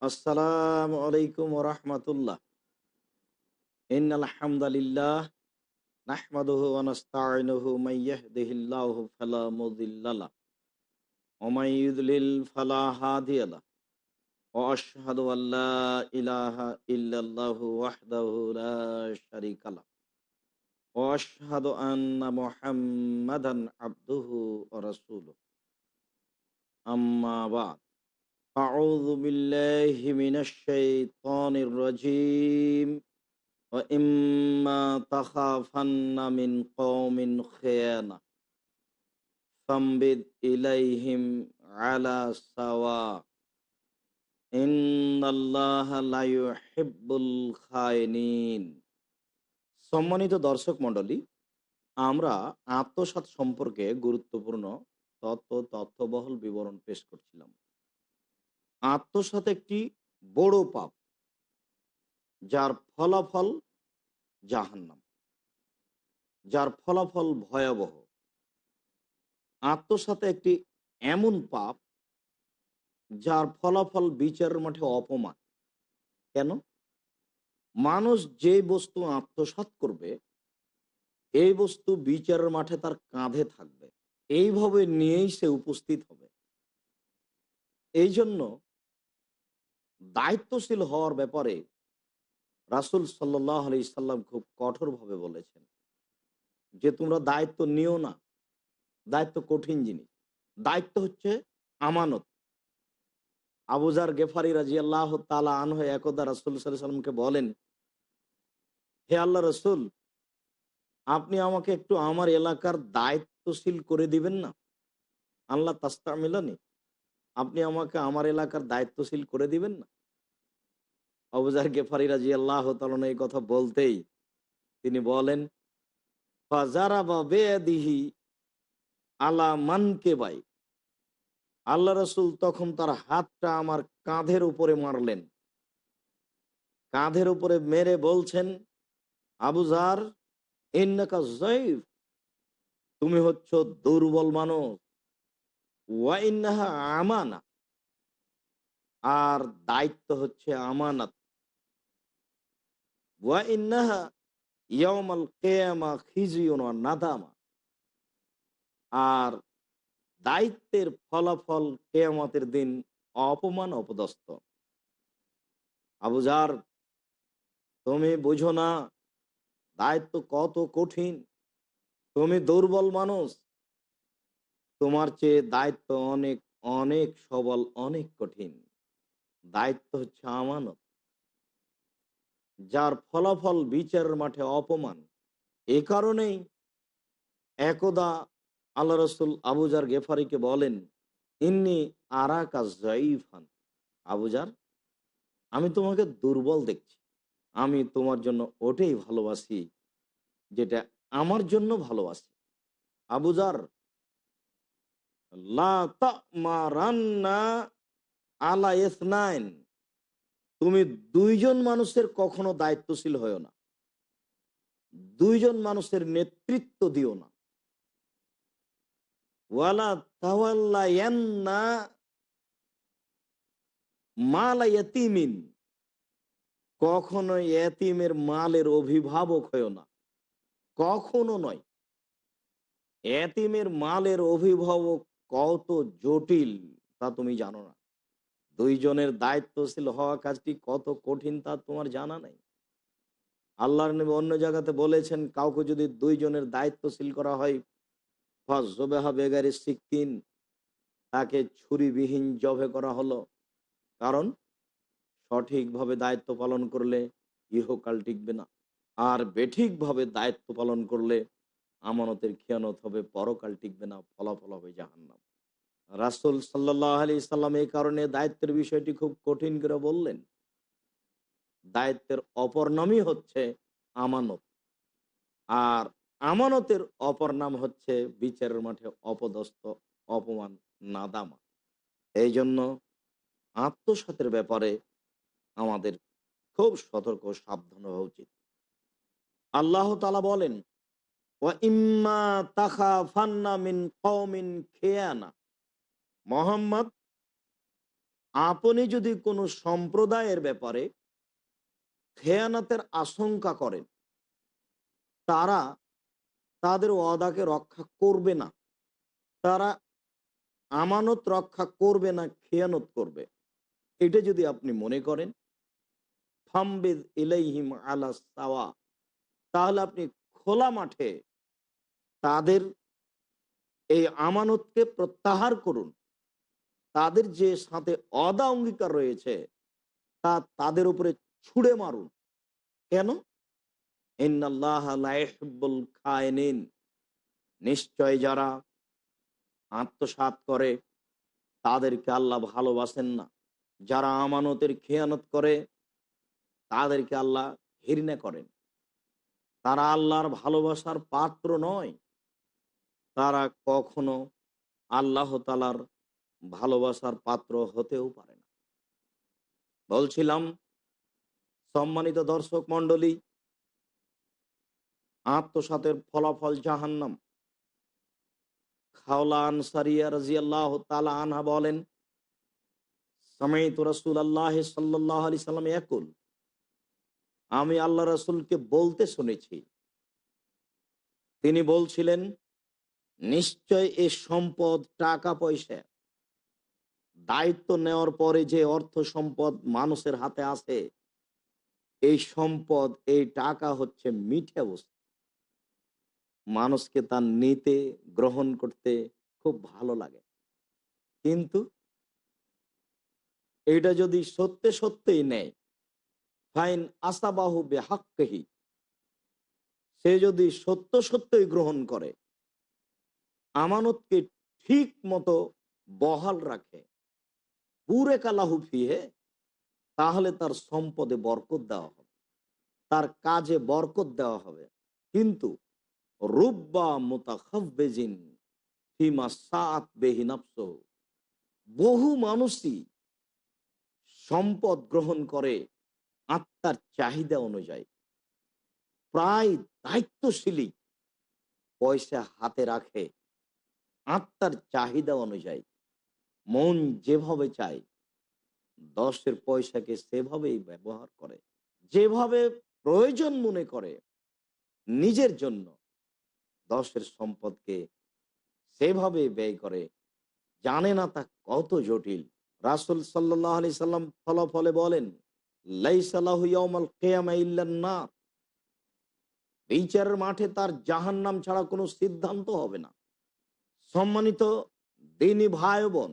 আসসালামু আলাইকুম ওয়া রাহমাতুল্লাহ। ইন্নাল হামদালিল্লাহ নাহমাদুহু ওয়া নাস্তাঈনুহু মান ইয়াহদিহিল্লাহু ফালা মুদিল্লা লাহু ওয়া মান ইউদ্লিল ফালা হাদিয়া লাহু ওয়া আশহাদু আল্লা ইলাহা ইল্লাল্লাহু ওয়াহদাহু লা শারীকা লাহু ওয়া আশহাদু আন্না মুহাম্মাদান আবদুহু ওয়া রাসূলুহু। আম্মা বা'দ। আউযু বিল্লাহি মিনাশ শাইতানির রাজীম। وَإِمَّا تَخَافَنَّ مِنْ قَوْمٍ خِيَانَةً فَانبِذْ إِلَيْهِمْ عَلَى سَوَاءٍ إِنَّ اللَّهَ لَا يُحِبُّ الْخَائِنِينَ। সম্মানিত দর্শক মণ্ডলী, আমরা আত্মসাৎ সম্পর্কে গুরুত্বপূর্ণ তথ্যবহুল বিবরণ পেশ করছিলাম। আত্মসাৎ একটি বড় পাপ, যার ফলাফল জাহান্নাম, যার ফলাফল ভয়াবহ। আত্মসাৎ একটি এমন পাপ যার ফলাফল বিচারের মাঠে অপমান। কেন? মানুষ যে বস্তু আত্মসাৎ করবে, এই বস্তু বিচারের মাঠে তার কাঁধে থাকবে, এইভাবে নিয়েই সে উপস্থিত হবে। এই জন্য দায়িত্বশীল হওয়ার ব্যাপারে রাসূল সাল্লাল্লাহু আলাইহি সাল্লাম খুব কঠোরভাবে বলেছেন যে তোমরা দায়িত্ব নিও না। দায়িত্ব কঠিন জিনিস। দায়িত্ব হচ্ছে আমানত। আবু যার গেফারি রাদিয়াল্লাহু তাআলা আনহু একদা রাসূল সাল্লাল্লাহু আলাইহি সাল্লামকে বলেন, হে আল্লাহ রসুল, আপনি আমাকে একটু আমার এলাকার দায়িত্বশীল করে দিবেন না? আল্লাহ তাস্তামিলানি, আপনি আমাকে আমার এলাকার দায়িত্বশীল করে দিবেন না? আবু যার গেফারি রাদিয়াল্লাহু তাআলা এই কথা বলতেই তিনি বলেন, ফাজারাবা বিয়াদিহি আলা মানকিবাই। আল্লাহ রসুল তখন তার হাতটা আমার কাঁধের উপরে মারলেন। কাঁধের উপরে মেরে বলছেন, আবু যার, ইন্নাকা যায়ীফ, তুমি হচ্ছ দুর্বল মানুষ। ওয়া ইন্নাহা আমানা, আর দায়িত্ব হচ্ছে আমানত। ওয়া ইন্নাহা ইয়াউমাল কিয়ামা খিজিয়ুন ওয়া নাদামা, আর দায়িত্বের ফলাফল কিয়ামতের দিন অপমান অপদস্থ। আবু যার, তুমি বুঝো না দায়িত্ব কত কঠিন। তুমি দুর্বল মানুষ, তোমার চেয়ে দায়িত্ব অনেক অনেক সবল, অনেক কঠিন। দায়িত্ব হচ্ছে আমানত, যার ফলাফল বিচারের মাঠে অপমান। এ কারণেই একদা আল্লাহ রসুল আবু যার গেফারিকে বলেন, ইন্নি আরাকা যায়ীফান। আবু যার, আমি তোমাকে দুর্বল দেখছি। আমি তোমার জন্য ওটাই ভালোবাসি যেটা আমার জন্য ভালোবাসি। আবু যার, লা তা'মারান্না আলা ইসনাইন, তুমি দুইজন মানুষের কখনো দায়িত্বশীল হয়েও না, দুইজন মানুষের নেতৃত্ব দিও না। ওয়ালা তাওয়াল্লায়ান্না মালা ইয়াতীমিন, কখনো এতিমের মালের অভিভাবক হয়েও না, কখনো নয়। এতিমের মালের অভিভাবক কত জটিল তা তুমি জানো না। দুইজনের দায়িত্বশীল হওয়া কাজটি কত কঠিন তা তোমার জানা নাই। আল্লাহর নবী অন্য জায়গাতে বলেছেন, কাউকে যদি দুইজনের দায়িত্বশীল করা হয়, ফাযবেহা বেগারি সিক্কিন, তাকে ছুরিবিহীন জবে করা হলো। কারণ সঠিকভাবে দায়িত্ব পালন করলে ইহকাল টিকবে না, আর বেঠিকভাবে দায়িত্ব পালন করলে আমানতের খেয়ানত হবে, পরকাল টিকবে না, ফলাফল হবে জাহান্নাম। রাসূল সাল্লাল্লাহু আলাইহি সাল্লাম এই কারণে দায়িত্বের বিষয়টি খুব কঠিন করে বললেন। দায়িত্বের অপর নামই হচ্ছে আমানত, আর আমানতের অপর নাম হচ্ছে বিচারের মাঠে অপদস্থ, অপমান, নাদামা। এই জন্য আত্মসাতের ব্যাপারে আমাদের খুব সতর্ক সাবধান হওয়া উচিত। আল্লাহ তাআলা বলেন, ওয়া ইম্মা তাখাফান্না মিন কওমিন খিয়ানা। মুহাম্মদ, আপনি যদি কোনো সম্প্রদায়ের ব্যাপারে খেয়ানতের আশঙ্কা করেন, তারা তাদের ওয়াদাকে রক্ষা করবে না, তারা আমানত রক্ষা করবে না, খেয়ানত করবে, এটা যদি আপনি মনে করেন, ফামবিদ ইলাইহিম আলা সাওয়া, তাহলে আপনি খোলা মাঠে তাদের এই আমানতকে প্রত্যাহার করুন। তাদের যে সাথে অদা অঙ্গীকার রয়েছে তা তাদের উপরে ছুঁড়ে মারুন। কেন? ইন্নাল্লাহা লা ইহিব্বুল খায়িনিন, নিশ্চয় যারা আত্মসাৎ করে তাদেরকে আল্লাহ ভালোবাসেন না। যারা আমানতের খেয়ানত করে তাদেরকে আল্লাহ ঘৃণা করেন। তারা আল্লাহর ভালোবাসার পাত্র নয়। তারা কখনো আল্লাহ তাআলার ভালোবাসার পাত্র হতেও পারে না। বলছিলাম, সম্মানিত দর্শক মণ্ডলী, আত্মসাতের ফলাফল জাহান্নাম। খাওলা আনসারিয়া রাদিয়াল্লাহু তাআলা আনহা বলেন, সামাইতু রাসূলুল্লাহ সাল্লাল্লাহু আলাইহি সাল্লাম ইয়াকুল, আমি আল্লাহ রাসূলকে বলতে শুনেছি, তিনি বলছিলেন, নিশ্চয় এ সম্পদ, টাকা পয়সা, দায়িত্ব নেওয়ার পরে যে অর্থ সম্পদ মানুষের হাতে আসে, এই সম্পদ, এই টাকা হচ্ছে মিঠে বস্তু। মানুষকে তা নিতে, গ্রহণ করতে খুব ভালো লাগে। কিন্তু এটা যদি সত্যি সত্যিই নেয়, ফাইন আসাবাহু বিহাক্কিহি, সে যদি সত্য সত্যই গ্রহণ করে, আমানতকে ঠিক মতো বহাল রাখে, বুরেকা লাহু ফিহে, তাহলে তার সম্পদে বরকত দেওয়া হবে, তার কাজে বরকত দেওয়া হবে। কিন্তু রুব্বা মুতাখাব্বিজিন ফিমা সাআত বিহি নাফসুহু, বহু মানুষই সম্পদ গ্রহণ করে আত্মার চাহিদা অনুযায়ী। প্রায় দায়িত্বশীলী পয়সা হাতে রাখে আত্মার চাহিদা অনুযায়ী। মন যেভাবে চায়, 10-এর পয়সাকে সেভাবেই ব্যবহার করে, যেভাবে প্রয়োজন মনে করে নিজের জন্য 10-এর সম্পদকে সেভাবে ব্যয় করে। জানে না তা কত জটিল। রাসূল সাল্লাল্লাহু আলাইহি সাল্লাম ফলাফলে বলেন, লাইসা লাহু ইয়াউমাল কিয়ামা ইল্লান নার, বিচারের মাঠে তার জাহান্নাম ছাড়া কোনো সিদ্ধান্ত হবে না। সম্মানিত দিনী ভাই ও বোন,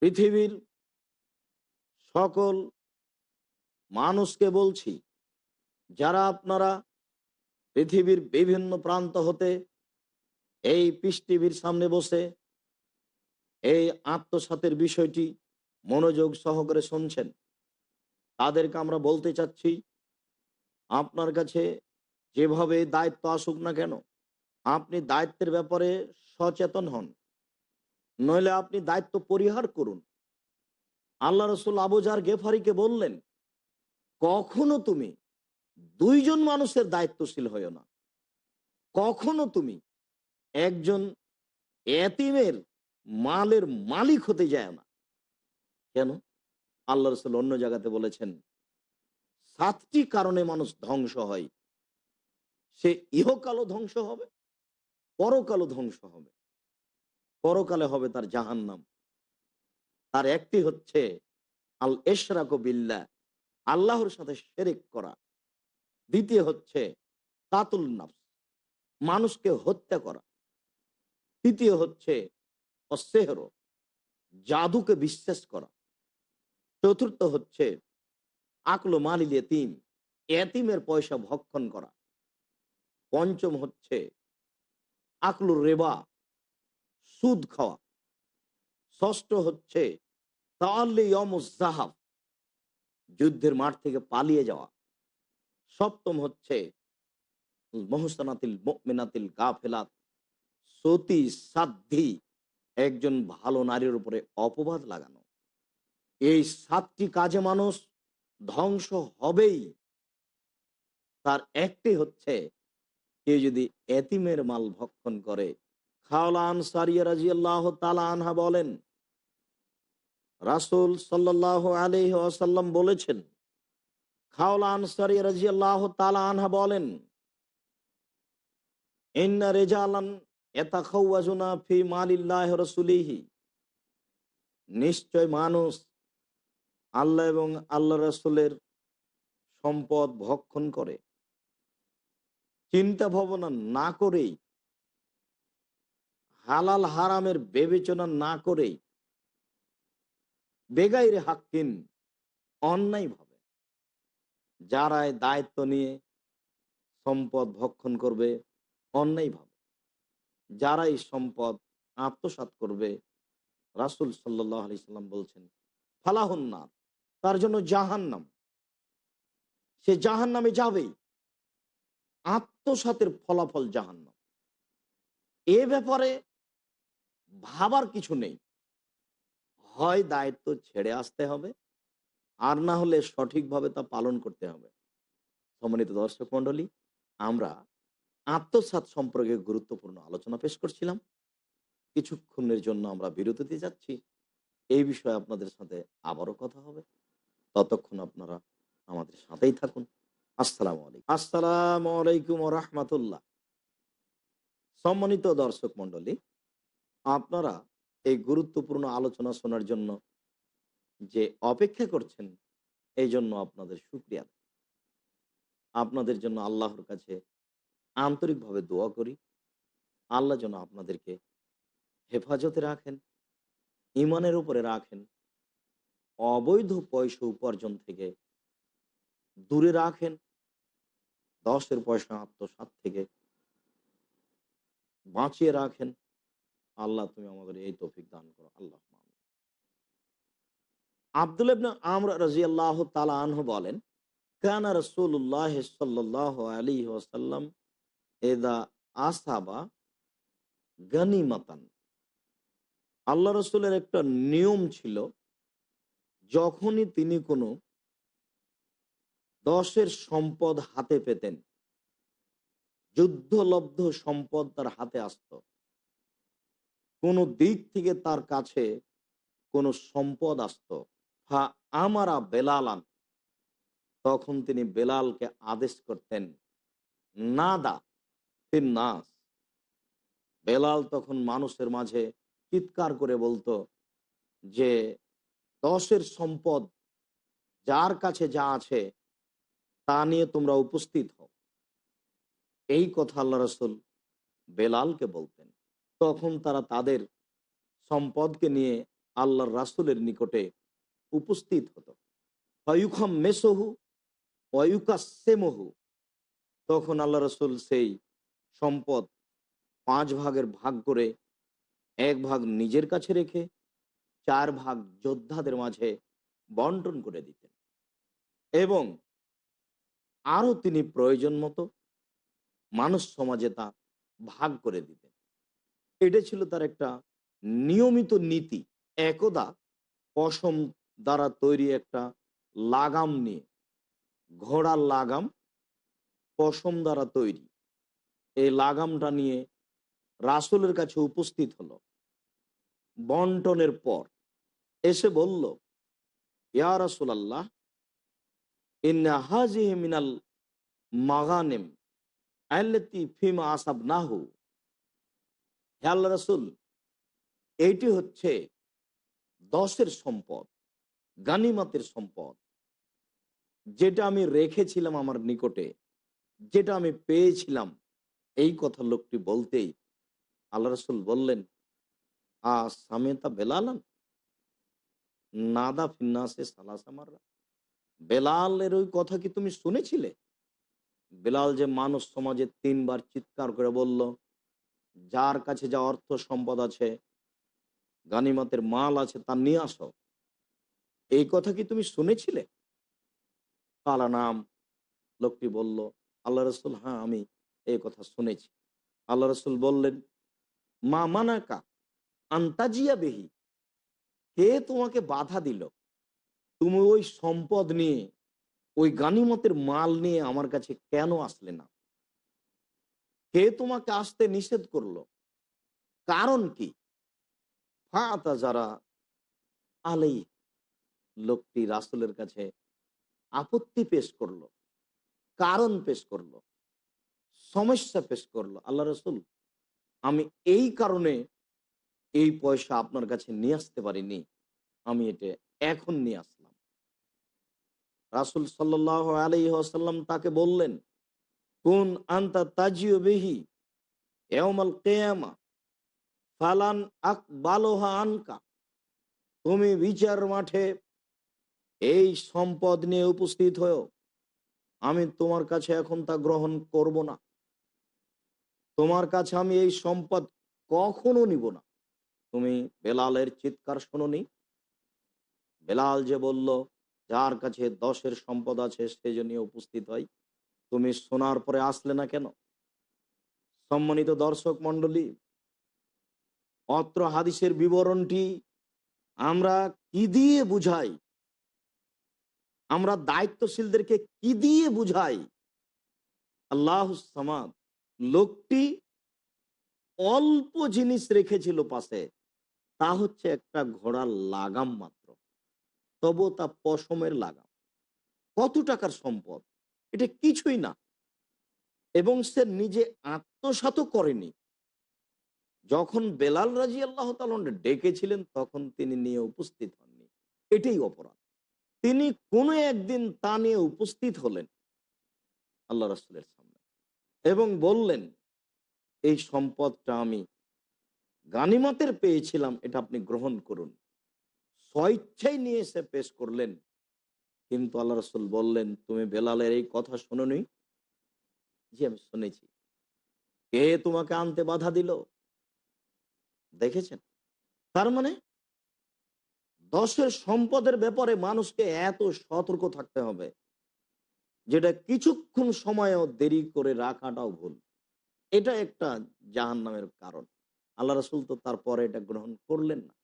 পৃথিবীর সকল মানুষকে বলছি, যারা আপনারা পৃথিবীর বিভিন্ন প্রান্ত হতে এই পিস টিভির সামনে বসে এই আত্মসাতের বিষয়টি মনোযোগ সহকারে শুনছেন, তাদেরকে আমরা বলতে চাচ্ছি, আপনার কাছে যেভাবে দায়িত্ব আসুক না কেন, আপনি দায়িত্বের ব্যাপারে সচেতন হন, নইলে আপনি দায়িত্ব পরিহার করুন। আল্লাহ রসুল আবু জার গেফারিকে বললেন, কখনো তুমি 2 জন মানুষের দায়িত্বশীল হইও না, কখনো তুমি একজন এতিমের মালের মালিক হতে যায় না। কেন? আল্লাহ রসুল অন্য জায়গাতে বলেছেন, 7টি কারণে মানুষ ধ্বংস হয়। সে ইহকালও ধ্বংস হবে, পরকালও ধ্বংস হবে। পরকালে হবে তার জাহান্নাম। তার একটি হচ্ছে আল ইশরাকু বিল্লাহ, আল্লাহর সাথে শিরক করা। দ্বিতীয় হচ্ছে কাতুল নাফস, মানুষকে হত্যা করা। তৃতীয় হচ্ছে অসেহর, জাদুকে বিশ্বাস করা। চতুর্থ হচ্ছে আকল মালিল ইয়েতিম, এতিমের পয়সা ভক্ষণ করা। পঞ্চম হচ্ছে আকলুর রেবা, সুদ খাওয়া। ষষ্ঠ হচ্ছে তাআল্লি ইয়ামুজ যাহাব, যুদ্ধের মাঠ থেকে পালিয়ে যাওয়া। সপ্তম হচ্ছে মুহসানাতিল মুমিনাতিল গাফিলাত, সতী সাধ্বী একজন ভালো নারীর উপরে অপবাদ লাগানো। এই 7টি কাজে মানুষ ধ্বংস হবেই। তার একটি হচ্ছে, কেউ যদি এতিমের মাল ভক্ষণ করে। খাওলা আনসারিয়া রাদিয়াল্লাহু তাআলা আনহা বলেন, রাসূল সাল্লাল্লাহু আলাইহি ওয়াসাল্লাম বলেছেন, খাওলা আনসারী রাদিয়াল্লাহু তাআলা আনহা বলেন, ইন্না রিজালান ইয়াতাখাওয়াজুনা ফি মালিল্লাহি রাসূলিহি, নিশ্চয় মানুষ আল্লাহ এবং আল্লাহ রাসূলের সম্পদ ভক্ষণ করে চিন্তা ভাবনা না করেই, হালাল হারামের বিবেচনা না করেই, বেগাইরে হাক্কিন, অন্যায়ভাবে। যারা এই দায়িত্ব নিয়ে সম্পদ ভক্ষণ করবে অন্যায়ভাবে, যারা এই সম্পদ আত্মসাৎ করবে, রাসূল সাল্লাল্লাহু আলাইহি সাল্লাম বলছেন, ফালাহুন্নার, তার জন্য জাহান্নাম, সে জাহান্নামে যাবেই। আত্মসাতের ফলাফল জাহান্নাম। এ ব্যাপারে ভাবার কিছু নেই। হয় দায়িত্ব ছেড়ে আসতে হবে, আর না হলে সঠিকভাবে তা পালন করতে হবে। সম্মানিত দর্শক মণ্ডলী, আমরা আত্মসাৎ সম্পর্কে গুরুত্বপূর্ণ আলোচনা পেশ করছিলাম। কিছুক্ষণের জন্য আমরা বিরতিতে যাচ্ছি। এই বিষয়ে আপনাদের সাথে আবারও কথা হবে। ততক্ষণ আপনারা আমাদের সাথেই থাকুন। আসসালামু আলাইকুম ওয়া রাহমাতুল্লাহ। সম্মানিত দর্শক মণ্ডলী, আপনারা এই গুরুত্বপূর্ণ আলোচনা শোনার জন্য যে অপেক্ষা করছেন, এই জন্য আপনাদের শুকরিয়া। আপনাদের জন্য আল্লাহর কাছে আন্তরিকভাবে দোয়া করি। আল্লাহ যেন আপনাদেরকে হেফাজতে রাখেন, ঈমানের উপরে রাখেন, অবৈধ পয়সা উপার্জন থেকে দূরে রাখেন, ১০ পয়সা আত্মসাৎ থেকে বাঁচিয়ে রাখেন। আল্লাহ তুমি আমাদের এই তৌফিক দান করো। আল্লাহ। আব্দুল্লাহ ইবনে আমর রাদিয়াল্লাহু তাআলা আনহু বলেন, কানা রাসূলুল্লাহ সাল্লাল্লাহু আলাইহি ওয়াসাল্লাম ইযা আসাবা গানিমাতান, আল্লাহ রাসূলের একটা নিয়ম ছিল, যখনই তিনি কোনো ১০ সম্পদ হাতে পেতেন, যুদ্ধলব্ধ সম্পদ তার হাতে আসতো, কোনো দিক থেকে তার কাছে কোনো সম্পদ আসতো, ফা আমারা বেলালান, তখন তিনি বেলালকে আদেশ করতেন, নাদা ফিন নাস, বেলাল তখন মানুষের মাঝে চিৎকার করে বলতো যে ১০ সম্পদ যার কাছে যা আছে তা নিয়ে তোমরা উপস্থিত হও। এই কথা আল্লাহ রাসূল বেলালকে বলতেন। তখন তারা তাদের সম্পদকে নিয়ে আল্লাহর রাসূলের নিকটে উপস্থিত হতো। ফায়ুখাম্মেসহু ওয়ায়ুকাসসিমুহু, তখন আল্লাহ রাসূল সেই সম্পদ ৫ ভাগের ভাগ করে ১ ভাগ নিজের কাছে রেখে ৪ ভাগ যোদ্ধাদের মাঝে বন্টন করে দিতেন এবং আরও তিনি প্রয়োজন মতো মানুষ সমাজে তা ভাগ করে দিতেন। এটা ছিল তার একটা নিয়মিত নীতি। একদা পশম দ্বারা তৈরি একটা লাগাম নিয়ে, ঘোড়ার লাগাম, পশম দ্বারা তৈরি, এই লাগামটা নিয়ে রাসূলের কাছে উপস্থিত হলো। বন্টনের পর এসে বলল, ইয়া রাসূলাল্লাহ, ইন্না হাযিহি মিনাল মাগানিম আল্লাতী ফীমা আসাবনাহু, হে আল্লাহ রাসূল, এইটি হচ্ছে ১০ সম্পদ, গানিমাতের সম্পদ, যেটা আমি রেখেছিলাম আমার নিকটে, যেটা আমি পেয়েছিলাম। এই কথা লোকটি বলতেই আল্লাহ রাসূল বললেন, সামিতা বেলালান নাদা ফিন্নাসে সালাসা মাররা, বেলালের ওই কথা কি তুমি শুনেছিলে? বেলাল যে মানুষ সমাজে ৩ বার চিৎকার করে বলল, যার কাছে যা অর্থ সম্পদ আছে, গানিমতের মাল আছে, তা নিয়ে আসো, এই কথা কি তুমি শুনেছিলে? কালা নাম, লোকটি বলল, আল্লাহ রসুল, হ্যাঁ আমি এই কথা শুনেছি। আল্লাহ রসুল বললেন, মা মানাকা আন্তাজিয়া বেহি, কে তোমাকে বাধা দিল তুমি ওই সম্পদ নিয়ে, ওই গানিমতের মাল নিয়ে আমার কাছে কেন আসলে না? কে তোমাকে আসতে নিষেধ করলো? কারণ কি? ফাতা যারা আলাই, লোকটি রাসূলের কাছে আপত্তি পেশ করলো, কারণ পেশ করলো, সমস্যা পেশ করলো। আল্লাহ রসুল, আমি এই কারণে এই পয়সা আপনার কাছে নিয়ে আসতে পারিনি, আমি এটা এখন নিয়ে আসলাম। রাসূল সাল্লাল্লাহু আলাইহি ওয়াসাল্লাম তাকে বললেন, কুন আনতা তাজিউ বিহি ইয়াউমাল কিয়ামা ফালান আকবালুহা আনকা। তুমি বিচার মাঠে এই সম্পদ নিয়ে উপস্থিত হয়েও আমি তোমার কাছে এখন তা গ্রহণ করব না। তোমার কাছে আমি এই সম্পদ কখনো নিব না। তুমি বেলালের চিৎকার শোনোনি? বেলাল যে বলল, যার কাছে 10-এর সম্পদ আছে সে যেন উপস্থিত হয়। তুমি শোনার পরে আসলে না কেন? সম্মানিত দর্শক মণ্ডলী, অত্র হাদিসের বিবরণটি আমরা কি দিয়ে বুঝাই? আমরা দায়িত্বশীলদেরকে কি দিয়ে বুঝাই? আল্লাহুস সামাদ। লোকটি অল্প জিনিস রেখেছিল পাশে, তা হচ্ছে একটা ঘোড়ার লাগাম মাত্র। তবু তা পশমের লাগাম। কত টাকার সম্পদ? এটা কিছুই না। এবং সে নিজে আত্মসাৎও করেনি। যখন বেলাল রাদিয়াল্লাহু তাআলা ডেকেছিলেন তখন তিনি নিয়ে উপস্থিত হননি। এটাই অপরাধ। তিনি কোনো একদিন তা নিয়ে উপস্থিত হলেন আল্লাহ রাসূলের সামনে এবং বললেন, এই সম্পদটা আমি গানিমতের পেয়েছিলাম, এটা আপনি গ্রহণ করুন। স্বইচ্ছায় নিয়ে এসে পেশ করলেন। কিন্তু আল্লাহ রাসূল বললেন, তুমি বেলালের এই কথা শোনোনি? জি, আমি শুনেছি। কে তোমাকে আনতে বাধা দিল? দেখেছেন? তার মানে 10-এর সম্পদের ব্যাপারে মানুষকে এত সতর্ক থাকতে হবে, যেটা কিছুক্ষণ সময়ও দেরি করে রাখাটাও ভুল। এটা একটা জাহান্নামের কারণ। আল্লাহ রাসূল তো তারপরে এটা গ্রহণ করলেন না।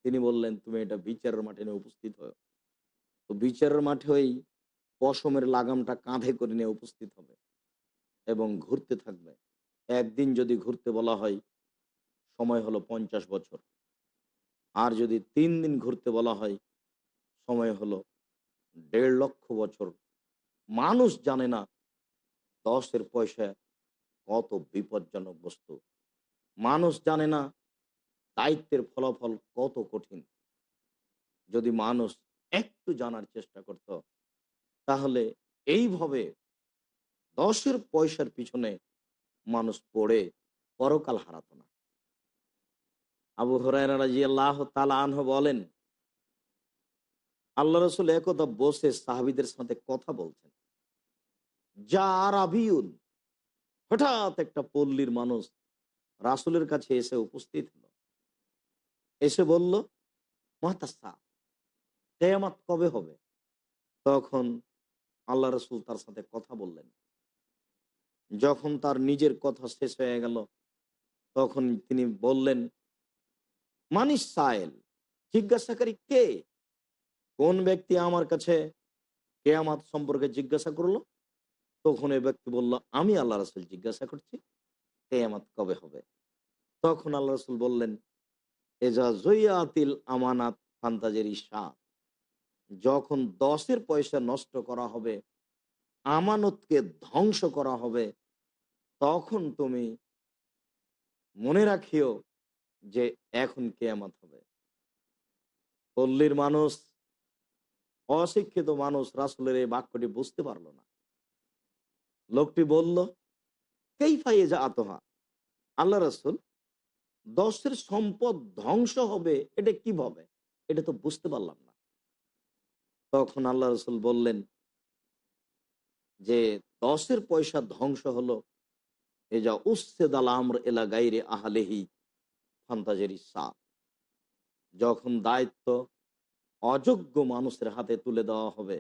তিনি বললেন, তুমি এটা বিচারের মাঠে নিয়ে উপস্থিত হও। তো বিচারের মাঠে ওই পশমের লাগামটা কাঁধে করে নিয়ে উপস্থিত হবে এবং ঘুরতে থাকবে। একদিন যদি ঘুরতে বলা হয়, সময় হলো 50 বছর। আর যদি 3 দিন ঘুরতে বলা হয়, সময় হলো 1.5 লক্ষ বছর। মানুষ জানে না 10-এর পয়সা কত বিপজ্জনক বস্তু। মানুষ জানে না দায়িত্বের ফলাফল কত কঠিন। যদি মানুষ একটু জানার চেষ্টা করত, তাহলে এইভাবে 10-এর পয়সার পিছনে মানুষ পড়ে পরকাল হারাতো না। আবু হুরায়রা রাদিয়াল্লাহু তাআলা আনহু বলেন, আল্লাহ রাসূল একদা বসে সাহাবীদের সাথে কথা বলছেন। যা আরাবিয়ুন, হঠাৎ একটা পল্লীর মানুষ রাসূলের কাছে এসে উপস্থিত হলো। এসে বলল, মাতাসা, কিয়ামত কবে হবে? তখন আল্লাহ রাসূল তার সাথে কথা বললেন। যখন তার নিজের কথা শেষ হয়ে গেল, তখন তিনি বললেন, মানিস সায়েল, জিজ্ঞাসাকারী কে? কোন ব্যক্তি আমার কাছে কেয়ামত সম্পর্কে জিজ্ঞাসা করলো? তখন এই ব্যক্তি বলল, আমি আল্লাহ রাসূল জিজ্ঞাসা করছি, কেয়ামত কবে হবে? তখন আল্লাহ রাসূল বললেন, এজা জুইয়াতিল আমানাত ফান্তাজের ঈশা, যখন 10-এর পয়সা নষ্ট করা হবে, আমানতকে ধ্বংস করা হবে, তখন তুমি মনে রাখিও যে এখন কেয়ামত হবে। পল্লীর মানুষ, অশিক্ষিত মানুষ রাসূলের এই বাক্যটি বুঝতে পারল না। লোকটি বলল, কাইফা ইয়াজাতুহা, আল্লাহ রাসূল, 10-এর সম্পদ ধ্বংস হবে এটা কিভাবে? এটা তো বুঝতে পারলাম না। তখন আল্লাহ রাসূল বললেন যে 10-এর পয়সা ধ্বংস হলো, এ যা উসসিদাল আমর ইলা গায়রি আহলিহি ফান্তাজিরি সা, যখন দায়িত্ব অযোগ্য মানুষের হাতে তুলে দেওয়া হবে।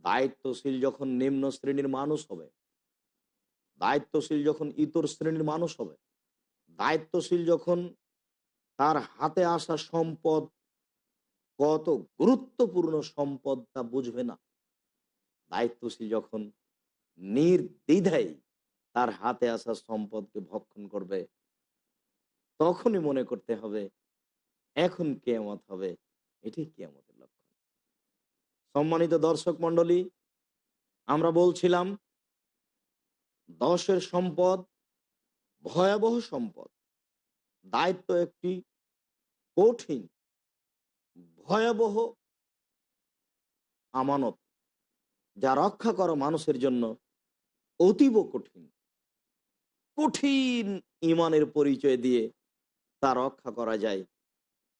দায়িত্বশীল যখন নিম্ন শ্রেণীর মানুষ হবে, দায়িত্বশীল যখন ইতর শ্রেণীর মানুষ হবে, দায়িত্বশীল যখন তার হাতে আসা সম্পদ কত গুরুত্বপূর্ণ সম্পদ তা বুঝবে না, দায়িত্বশীল যখন নির্দ্বিধায় তার হাতে আসা সম্পদকে ভক্ষণ করবে, তখনই মনে করতে হবে এখন কিয়ামত হবে। এটাই কিয়ামতের লক্ষণ। সম্মানিত দর্শক মণ্ডলী, আমরা বলছিলাম দশের সম্পদ ভয়াবহ সম্পদ। দায়িত্ব একটি কঠিন, ভয়াবহ আমানত, যা রক্ষা করা মানুষের জন্য অতীব কঠিন। কঠিন ইমানের পরিচয় দিয়ে তা রক্ষা করা যায়,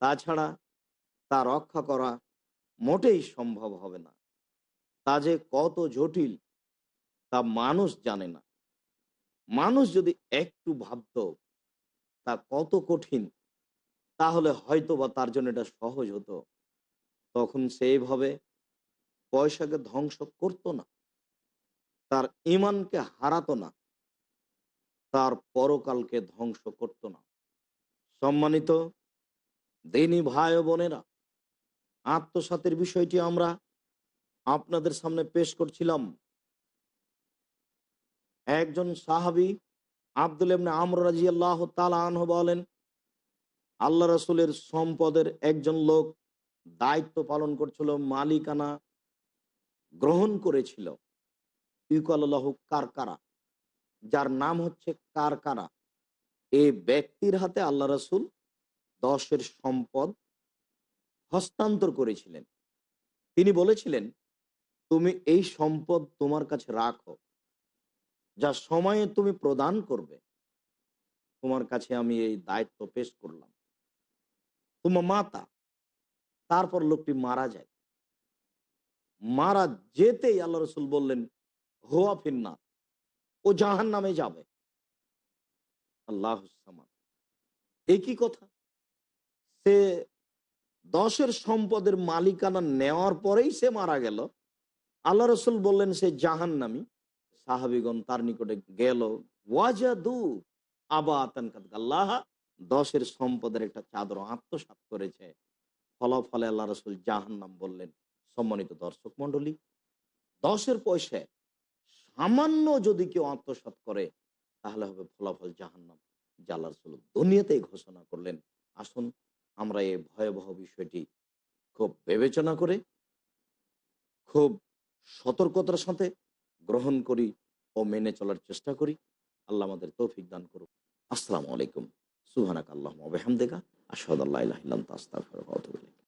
তাছাড়া তা রক্ষা করা মোটেই সম্ভব হবে না। তা যে কত জটিল তা মানুষ জানে না। মানুষ যদি একটু ভাবত তা কত কঠিন, তাহলে হয়তো বা তার জন্য এটা সহজ হতো। তখন সেইভাবে পয়সাকে ধ্বংস করত না, তার ইমানকে হারাতো না, তার পরকালকে ধ্বংস করত না। সম্মানিত দিনী ভাই ও বোনেরা, আত্মসাতের বিষয়টি আমরা আপনাদের সামনে পেশ করছিলাম। একজন সাহাবী আব্দুল ইবনে আমর রাদিয়াল্লাহু তাআলা আনহু বলেন, আল্লাহ রাসূলের সম্পদের একজন লোক দায়িত্ব পালন করছিল, মালিকানা গ্রহণ করেছিল। ইউকালুল্লাহু কারকারা, যার নাম হচ্ছে কারকারা। এই ব্যক্তির হাতে আল্লাহ রাসূল ১০ সম্পদ হস্তান্তর করেছিলেন। তিনি বলেছিলেন, তুমি এই সম্পদ তোমার কাছে রাখো, যা সময়ে তুমি প্রদান করবে তোমার কাছে আমি এই দায়িত্ব পেশ করলাম। তোমার মাতা, তারপর লোকটি মারা যায়। মারা যেতেই আল্লাহ রসুল বললেন, হোয়া ফিন্না, ও জাহান নামে যাবে। আল্লাহ সামান, একই কথা। সে ১০ সম্পদের মালিকানা নেওয়ার পরেই সে মারা গেল। আল্লাহ রসুল বললেন সে জাহান্নামী। সাহাবীগণ তার নিকটে গেল, ওয়াজাদু আবা আতানকাদ আল্লাহ, ১০ সম্পদের একটা চাদর আত্মসাৎ করেছে। ফলাফলে আল্লাহ রসুল জাহান্নাম বললেন। সম্মানিত দর্শক মন্ডলী, ১০ পয়সায় সামান্য যদি কেউ আত্মসাৎ করে, তাহলে হবে ফলাফল জাহান্নাম, যা আল্লাহ রসুল দুনিয়াতেই ঘোষণা করলেন। আসুন আমরা এই ভয়াবহ বিষয়টি খুব বিবেচনা করে, খুব সতর্কতার সাথে গ্রহণ করি ও মেনে চলার চেষ্টা করি। আল্লাহ আমাদের তৌফিক দান করুন। আসসালামু আলাইকুম। সুবহানাক আল্লাহুম্মা ওয়া বিহামদিকা আশহাদু আল্লা ইলাহা ইল্লা আনতা আস্তাগফিরুকা ওয়া আতুবু ইলাইক।